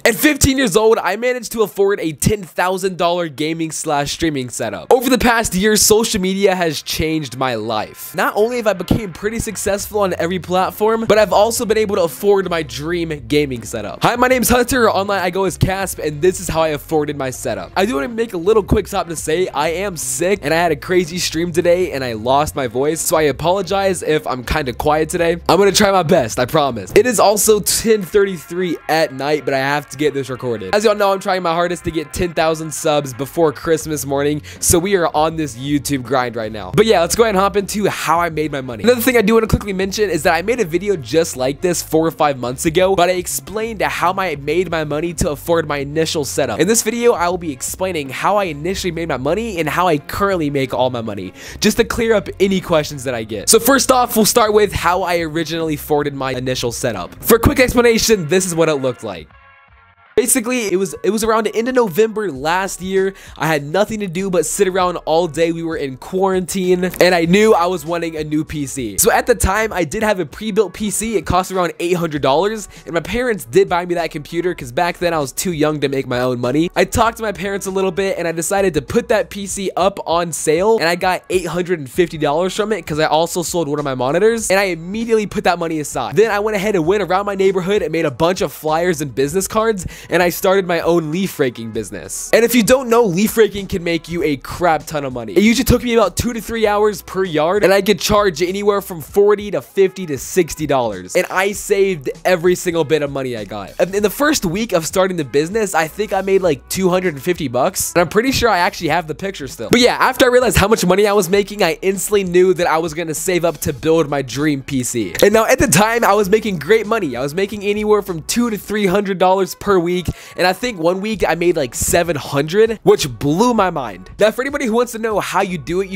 At 15 years old, I managed to afford a $10,000 gaming/streaming setup. Over the past year, social media has changed my life. Not only have I become pretty successful on every platform, but I've also been able to afford my dream gaming setup. Hi, my name's Hunter, online I go as Casp, and this is how I afforded my setup. I do want to make a little quick stop to say I am sick, and I had a crazy stream today, and I lost my voice, so I apologize if I'm kind of quiet today. I'm gonna try my best, I promise. It is also 10:33 at night, but I have to get this recorded. As y'all know, I'm trying my hardest to get 10,000 subs before Christmas morning, so we are on this YouTube grind right now. But yeah, let's go ahead and hop into how I made my money. Another thing I do want to quickly mention is that I made a video just like this 4 or 5 months ago, but I explained how I made my money to afford my initial setup. In this video, I will be explaining how I initially made my money and how I currently make all my money, just to clear up any questions that I get. So first off, we'll start with how I originally afforded my initial setup. For a quick explanation, this is what it looked like. Basically, it was around the end of November last year. I had nothing to do but sit around all day. We were in quarantine, and I knew I was wanting a new PC. So at the time, I did have a pre-built PC. It cost around $800, and my parents did buy me that computer because back then I was too young to make my own money. I talked to my parents a little bit, and I decided to put that PC up on sale, and I got $850 from it because I also sold one of my monitors, and I immediately put that money aside. Then I went ahead and went around my neighborhood and made a bunch of flyers and business cards, and I started my own leaf raking business. And if you don't know, leaf raking can make you a crap ton of money. It usually took me about 2 to 3 hours per yard, and I could charge anywhere from $40 to $50 to $60. And I saved every single bit of money I got. In the first week of starting the business, I think I made like $250, and I'm pretty sure I actually have the picture still. But yeah, after I realized how much money I was making, I instantly knew that I was gonna save up to build my dream PC. And now at the time, I was making great money. I was making anywhere from $200 to $300 per week. And I think one week I made like $700, which blew my mind. Now, for anybody who wants to know how you do it,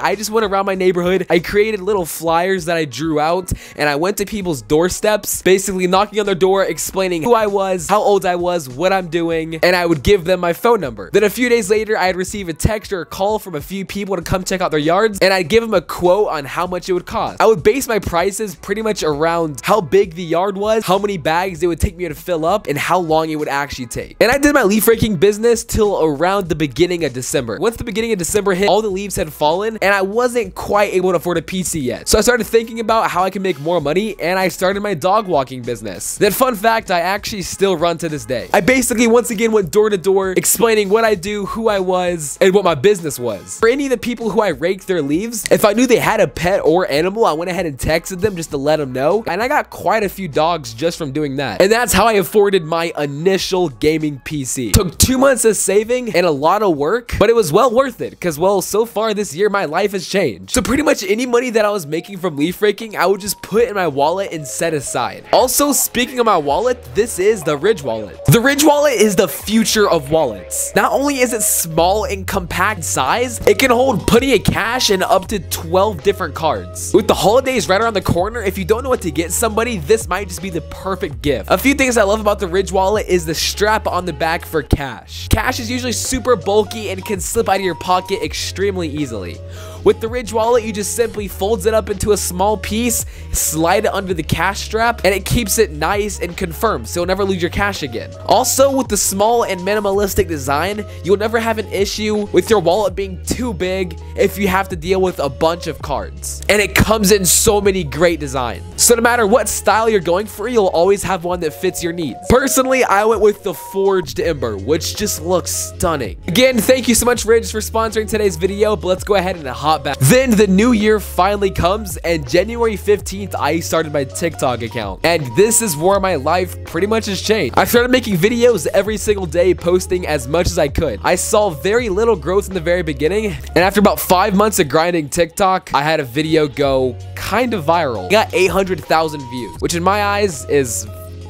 I just went around my neighborhood. I created little flyers that I drew out, and I went to people's doorsteps, basically knocking on their door, explaining who I was, how old I was, what I'm doing, and I would give them my phone number. Then a few days later, I'd receive a text or a call from a few people to come check out their yards, and I'd give them a quote on how much it would cost. I would base my prices pretty much around how big the yard was, how many bags it would take me to fill up, and how long it would actually take. And I did my leaf raking business till around the beginning of December. Once the beginning of December hit, all the leaves had fallen, and I wasn't quite able to afford a PC yet. So I started thinking about how I can make more money, and I started my dog walking business. That fun fact, I actually still run to this day. I basically once again went door to door, explaining what I do, who I was, and what my business was. For any of the people who I raked their leaves, if I knew they had a pet or animal, I went ahead and texted them just to let them know. And I got quite a few dogs just from doing that. And that's how I afforded my initial gaming PC. Took 2 months of saving and a lot of work, but it was well worth it because, well, so far this year my life has changed. So pretty much any money that I was making from leaf raking, I would just put in my wallet and set aside. Also, speaking of my wallet, this is the Ridge wallet. The Ridge wallet is the future of wallets. Not only is it small and compact size, it can hold plenty of cash and up to 12 different cards. With the holidays right around the corner, if you don't know what to get somebody, this might just be the perfect gift. A few things I love about the Ridge wallet is the strap on the back for cash. Cash is usually super bulky and can slip out of your pocket extremely easily. With the Ridge wallet, you just simply folds it up into a small piece, slide it under the cash strap, and it keeps it nice and confirmed, so you'll never lose your cash again. Also, with the small and minimalistic design, you'll never have an issue with your wallet being too big if you have to deal with a bunch of cards. And it comes in so many great designs. So no matter what style you're going for, you'll always have one that fits your needs. Personally, I went with the Forged Ember, which just looks stunning. Again, thank you so much, Ridge, for sponsoring today's video, but let's go ahead and hop back. Then the new year finally comes, and January 15th, I started my TikTok account. And this is where my life pretty much has changed. I started making videos every single day, posting as much as I could. I saw very little growth in the very beginning, and after about 5 months of grinding TikTok, I had a video go kind of viral. I got 800,000 views, which in my eyes is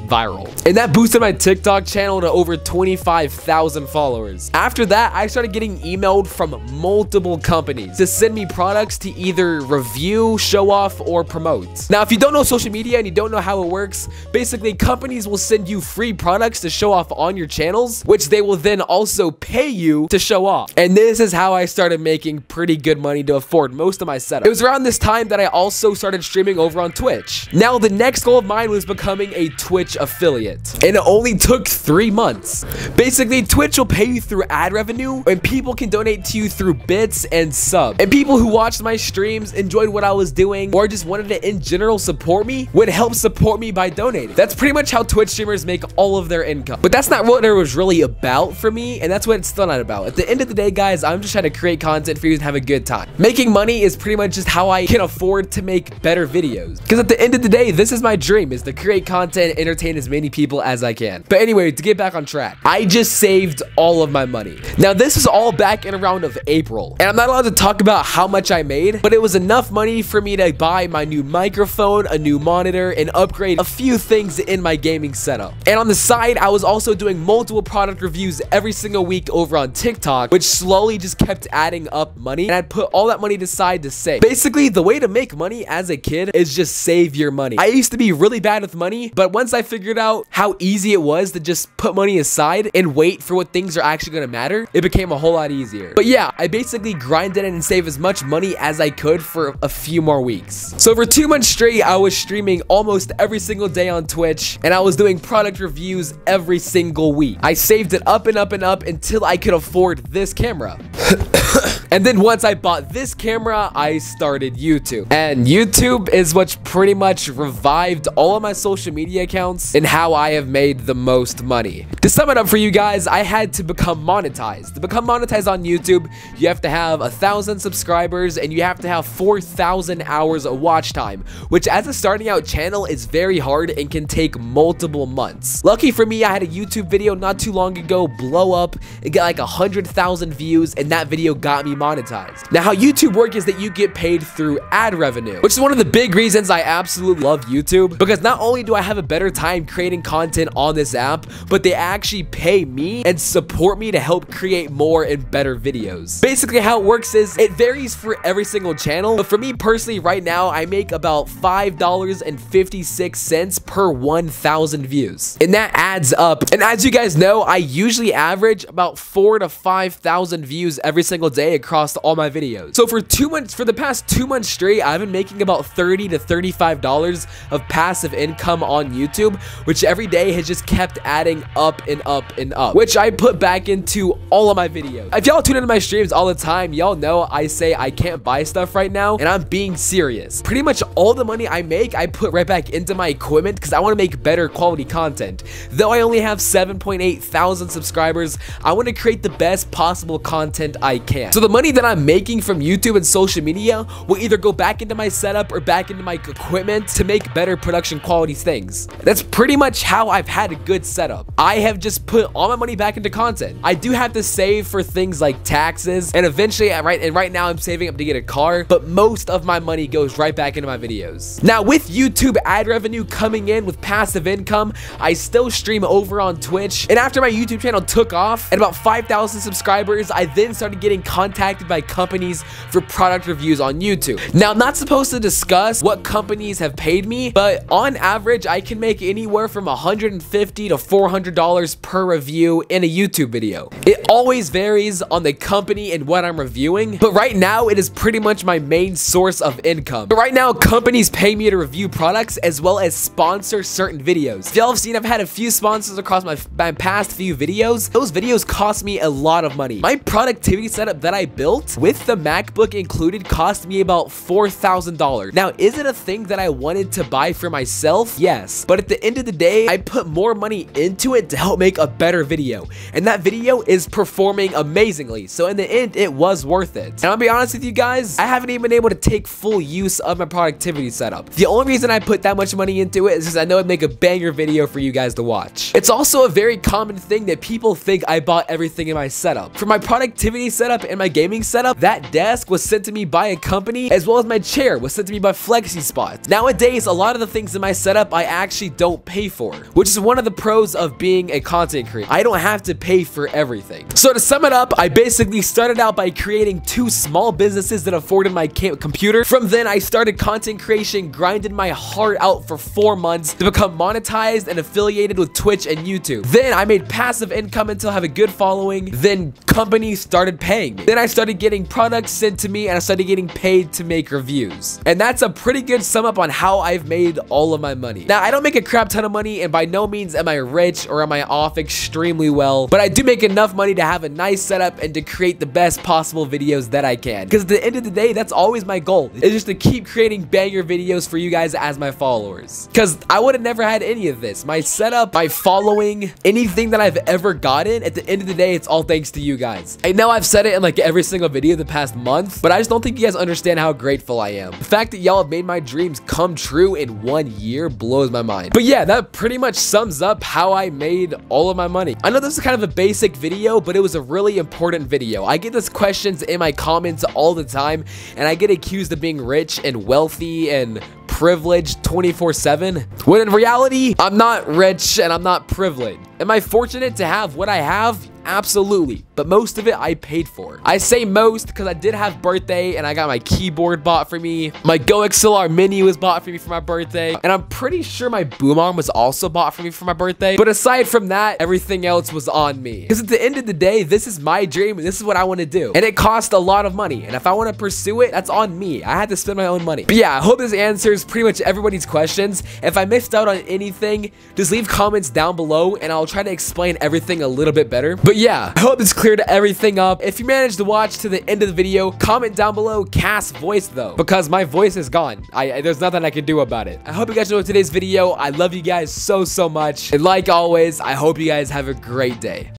viral. And that boosted my TikTok channel to over 25,000 followers. After that, I started getting emailed from multiple companies to send me products to either review, show off, or promote. Now, if you don't know social media and you don't know how it works, basically companies will send you free products to show off on your channels, which they will then also pay you to show off. And this is how I started making pretty good money to afford most of my setup. It was around this time that I also started streaming over on Twitch. Now, the next goal of mine was becoming a Twitch Twitch affiliate. And it only took 3 months. Basically, Twitch will pay you through ad revenue, and people can donate to you through bits and subs. And people who watched my streams, enjoyed what I was doing, or just wanted to in general support me, would help support me by donating. That's pretty much how Twitch streamers make all of their income. But that's not what it was really about for me, and that's what it's still not about. At the end of the day, guys, I'm just trying to create content for you and have a good time. Making money is pretty much just how I can afford to make better videos. Because at the end of the day, this is my dream, is to create content and entertain as many people as I can. But anyway, to get back on track, I just saved all of my money. Now, this is all back in around of April, and I'm not allowed to talk about how much I made, but it was enough money for me to buy my new microphone, a new monitor, and upgrade a few things in my gaming setup. And on the side, I was also doing multiple product reviews every single week over on TikTok, which slowly just kept adding up money, and I'd put all that money aside to save. Basically, the way to make money as a kid is just save your money. I used to be really bad with money, but once I figured out how easy it was to just put money aside and wait for what things are actually going to matter, it became a whole lot easier. But yeah, I basically grinded and saved as much money as I could for a few more weeks. So for 2 months straight, I was streaming almost every single day on Twitch, and I was doing product reviews every single week. I saved it up and up and up until I could afford this camera. And then once I bought this camera, I started YouTube. And YouTube is what's pretty much revived all of my social media accounts and how I have made the most money. To sum it up for you guys, I had to become monetized. To become monetized on YouTube, you have to have 1,000 subscribers and you have to have 4,000 hours of watch time, which as a starting out channel is very hard and can take multiple months. Lucky for me, I had a YouTube video not too long ago blow up and get like 100,000 views, and that video got me monetized. Now, how YouTube works is that you get paid through ad revenue, which is one of the big reasons I absolutely love YouTube, because not only do I have a better time creating content on this app, but they actually pay me and support me to help create more and better videos. Basically, how it works is it varies for every single channel, but for me personally right now, I make about $5.56 per 1,000 views, and that adds up. And as you guys know, I usually average about 4,000 to 5,000 views every single day across all my videos. So for the past 2 months straight, I've been making about $30 to $35 of passive income on YouTube, which every day has just kept adding up and up and up, which I put back into all of my videos. If y'all tune into my streams all the time, y'all know I say I can't buy stuff right now, and I'm being serious. Pretty much all the money I make, I put right back into my equipment because I want to make better quality content. Though I only have 7.8 thousand subscribers, I want to create the best possible content I can. So the money that I'm making from YouTube and social media will either go back into my setup or back into my equipment to make better production quality things. That's pretty much how I've had a good setup. I have just put all my money back into content. I do have to save for things like taxes, and eventually, right now I'm saving up to get a car, but most of my money goes right back into my videos. Now, with YouTube ad revenue coming in with passive income, I still stream over on Twitch, and after my YouTube channel took off at about 5,000 subscribers, I then started getting contacted by companies for product reviews on YouTube. Now, I'm not supposed to discuss what companies have paid me, but on average, I can make anywhere from $150 to $400 per review in a YouTube video. It always varies on the company and what I'm reviewing, but right now it is pretty much my main source of income. But right now, companies pay me to review products as well as sponsor certain videos. If y'all have seen, I've had a few sponsors across my past few videos. Those videos cost me a lot of money. My productivity setup that I built with the MacBook included cost me about $4,000. Now, is it a thing that I wanted to buy for myself? Yes, but at the end of the day, I put more money into it to help make a better video, and that video is performing amazingly, so in the end, it was worth it. And I'll be honest with you guys, I haven't even been able to take full use of my productivity setup. The only reason I put that much money into it is because I know it'd make a banger video for you guys to watch. It's also a very common thing that people think I bought everything in my setup. For my productivity setup and my gaming setup, that desk was sent to me by a company, as well as my chair was sent to me by FlexiSpot. Nowadays, a lot of the things in my setup I actually don't pay for, which is one of the pros of being a content creator. I don't have to pay for everything. So to sum it up, I basically started out by creating 2 small businesses that afforded my computer. From then, I started content creation, grinded my heart out for 4 months to become monetized and affiliated with Twitch and YouTube. Then I made passive income until I have a good following. Then companies started paying me. Then I started getting products sent to me and I started getting paid to make reviews. And that's a pretty good sum up on how I've made all of my money. Now, I don't make a crap ton of money, and by no means am I rich or am I off extremely well, but I do make enough money to have a nice setup and to create the best possible videos that I can. Because at the end of the day, that's always my goal, is just to keep creating banger videos for you guys as my followers. Because I would have never had any of this. My setup, my following, anything that I've ever gotten, at the end of the day, it's all thanks to you guys. I know I've said it in like every single video the past month, but I just don't think you guys understand how grateful I am. The fact that y'all have made my dreams come true in 1 year blows my mind. But yeah, that pretty much sums up how I made all of my money. I know this is kind of a basic video, but it was a really important video. I get these questions in my comments all the time, and I get accused of being rich and wealthy and privileged 24/7, when in reality, I'm not rich and I'm not privileged. Am I fortunate to have what I have? Absolutely, but most of it I paid for. I say most because I did have birthday and I got my keyboard bought for me. My GoXLR Mini was bought for me for my birthday, and I'm pretty sure my boom arm was also bought for me for my birthday. But aside from that, everything else was on me. Because at the end of the day, this is my dream and this is what I want to do. And it cost a lot of money, and if I want to pursue it, that's on me. I had to spend my own money. But yeah, I hope this answers pretty much everybody's questions. If I missed out on anything, just leave comments down below and I'll try to explain everything a little bit better. But yeah, I hope this cleared everything up. If you managed to watch to the end of the video, comment down below Cass voice though, because my voice is gone. There's nothing I can do about it. I hope you guys enjoyed today's video. I love you guys so much. And like always, I hope you guys have a great day.